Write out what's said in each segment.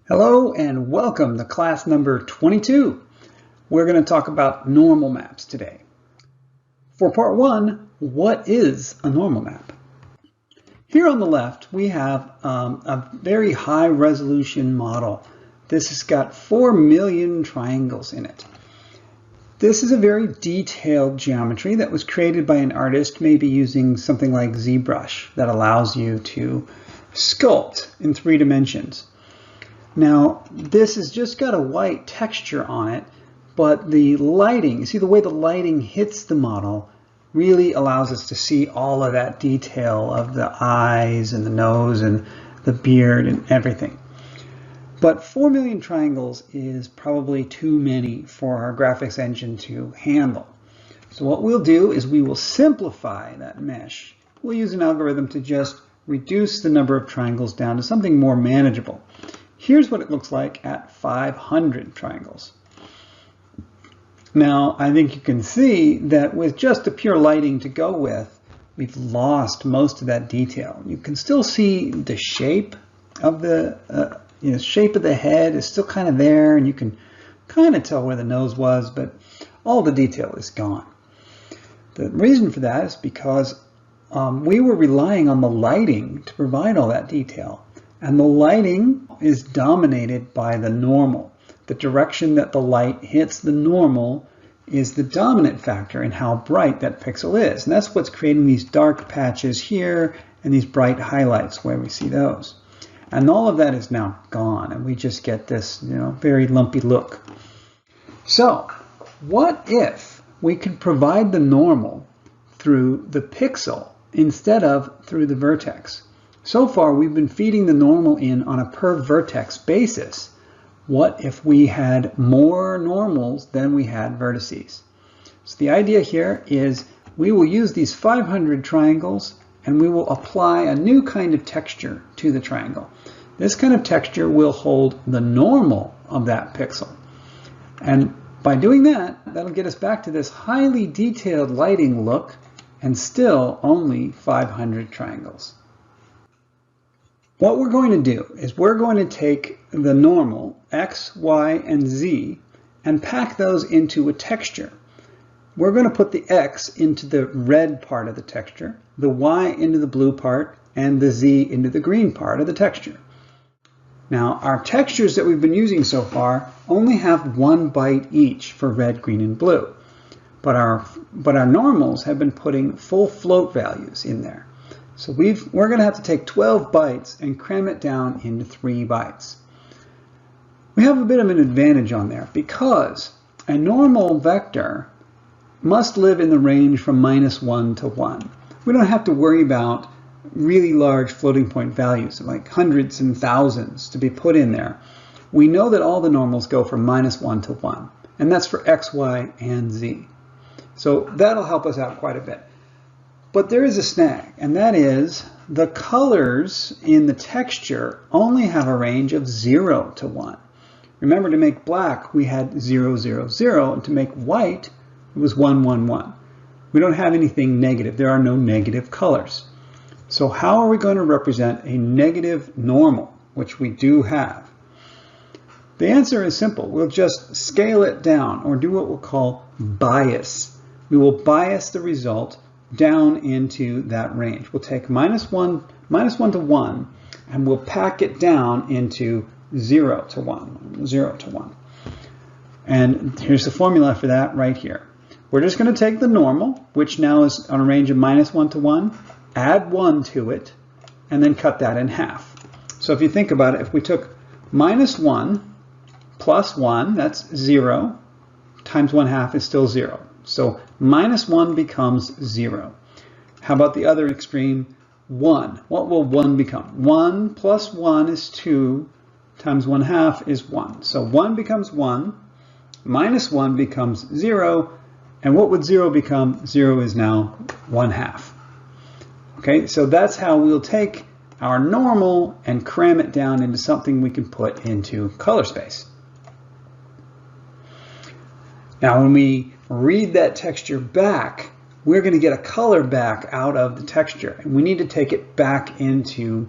Hello and welcome to class number 22. We're going to talk about normal maps today. For part one, what is a normal map? Here on the left, we have a very high resolution model. This has got 4 million triangles in it. This is a very detailed geometry that was created by an artist, maybe using something like ZBrush that allows you to sculpt in 3 dimensions. Now, this has just got a white texture on it, but the lighting, you see the way the lighting hits the model really allows us to see all of that detail of the eyes and the nose and the beard and everything. But 4 million triangles is probably too many for our graphics engine to handle. So what we'll do is we will simplify that mesh. We'll use an algorithm to just reduce the number of triangles down to something more manageable. Here's what it looks like at 500 triangles. Now, I think you can see that with just the pure lighting to go with, we've lost most of that detail. You can still see the shape of the shape of the head is still kind of there, and you can kind of tell where the nose was, but all the detail is gone. The reason for that is because we were relying on the lighting to provide all that detail. And the lighting is dominated by the normal. The direction that the light hits the normal is the dominant factor in how bright that pixel is. And that's what's creating these dark patches here and these bright highlights where we see those. And all of that is now gone, and we just get this, very lumpy look. So, what if we could provide the normal through the pixel instead of through the vertex? So far, we've been feeding the normal in on a per vertex basis. What if we had more normals than we had vertices? So the idea here is we will use these 500 triangles and we will apply a new kind of texture to the triangle. This kind of texture will hold the normal of that pixel. And by doing that, that'll get us back to this highly detailed lighting look and still only 500 triangles. What we're going to do is we're going to take the normal, X, Y, and Z, and pack those into a texture. We're going to put the X into the red part of the texture, the Y into the blue part, and the Z into the green part of the texture. Now, our textures that we've been using so far only have 1 byte each for red, green, and blue. But our normals have been putting full float values in there. So we're going to have to take 12 bytes and cram it down into 3 bytes. We have a bit of an advantage on there because a normal vector must live in the range from -1 to 1. We don't have to worry about really large floating point values like hundreds and thousands to be put in there. We know that all the normals go from -1 to 1, and that's for X, Y, and Z. So that'll help us out quite a bit. But there is a snag, and that is the colors in the texture only have a range of 0 to 1. Remember, to make black, we had 0, 0, 0, and to make white, it was 1, 1, 1. We don't have anything negative. There are no negative colors. So how are we going to represent a negative normal, which we do have? The answer is simple. We'll just scale it down, or do what we'll call bias. We will bias the result down into that range. We'll take -1 to 1, and we'll pack it down into 0 to 1, 0 to 1. And here's the formula for that right here. We're just going to take the normal, which now is on a range of -1 to 1, add 1 to it, and then cut that in half. So if you think about it, if we took -1 plus 1, that's 0, times 1/2 is still 0. So -1 becomes 0. How about the other extreme? 1. What will 1 become? 1 plus 1 is 2, times 1/2 is 1. So 1 becomes 1, -1 becomes 0, and what would 0 become? 0 is now 1/2. Okay, so that's how we'll take our normal and cram it down into something we can put into color space. Now, when we read that texture back, we're going to get a color back out of the texture, and we need to take it back into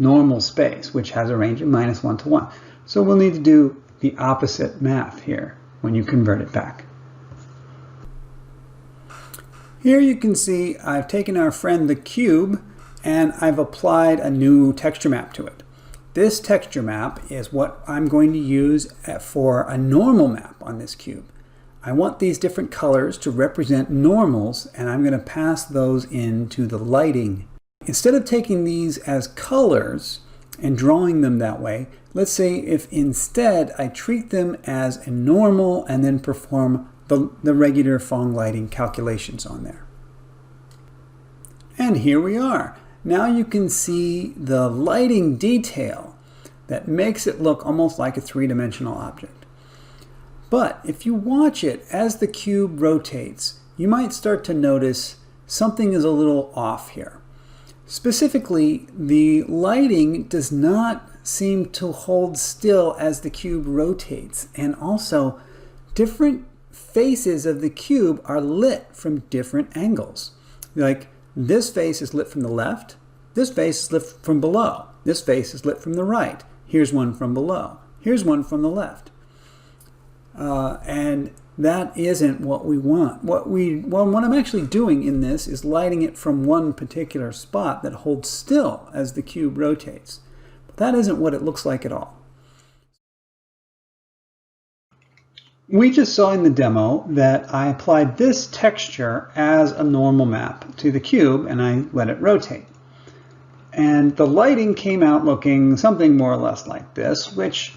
normal space, which has a range of -1 to 1. So we'll need to do the opposite math here when you convert it back. Here you can see I've taken our friend the cube and I've applied a new texture map to it. This texture map is what I'm going to use for a normal map on this cube. I want these different colors to represent normals, and I'm going to pass those into the lighting. Instead of taking these as colors and drawing them that way, let's say if instead I treat them as a normal and then perform the regular Phong lighting calculations on there. And here we are. Now you can see the lighting detail that makes it look almost like a three-dimensional object. But if you watch it as the cube rotates, you might start to notice something is a little off here. Specifically, the lighting does not seem to hold still as the cube rotates, and also different faces of the cube are lit from different angles. Like this face is lit from the left, this face is lit from below, this face is lit from the right, here's one from below, here's one from the left. And that isn't what we want. What I'm actually doing in this is lighting it from one particular spot that holds still as the cube rotates. But that isn't what it looks like at all. We just saw in the demo that I applied this texture as a normal map to the cube and I let it rotate. And the lighting came out looking something more or less like this, which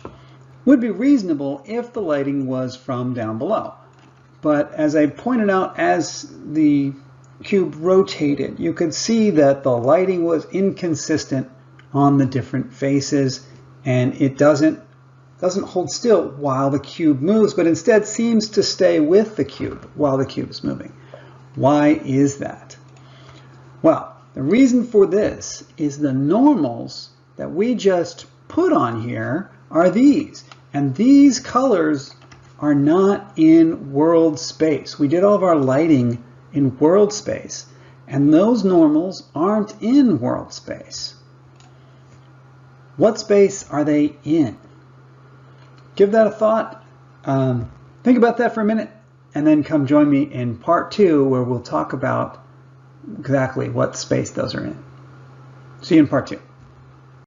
would be reasonable if the lighting was from down below. But as I pointed out, as the cube rotated, you could see that the lighting was inconsistent on the different faces, and it doesn't hold still while the cube moves, but instead seems to stay with the cube while the cube is moving. Why is that? Well, the reason for this is the normals that we just put on here are these. And these colors are not in world space. We did all of our lighting in world space, and those normals aren't in world space. What space are they in? Give that a thought. Think about that for a minute, and then come join me in part 2 where we'll talk about exactly what space those are in. See you in part 2.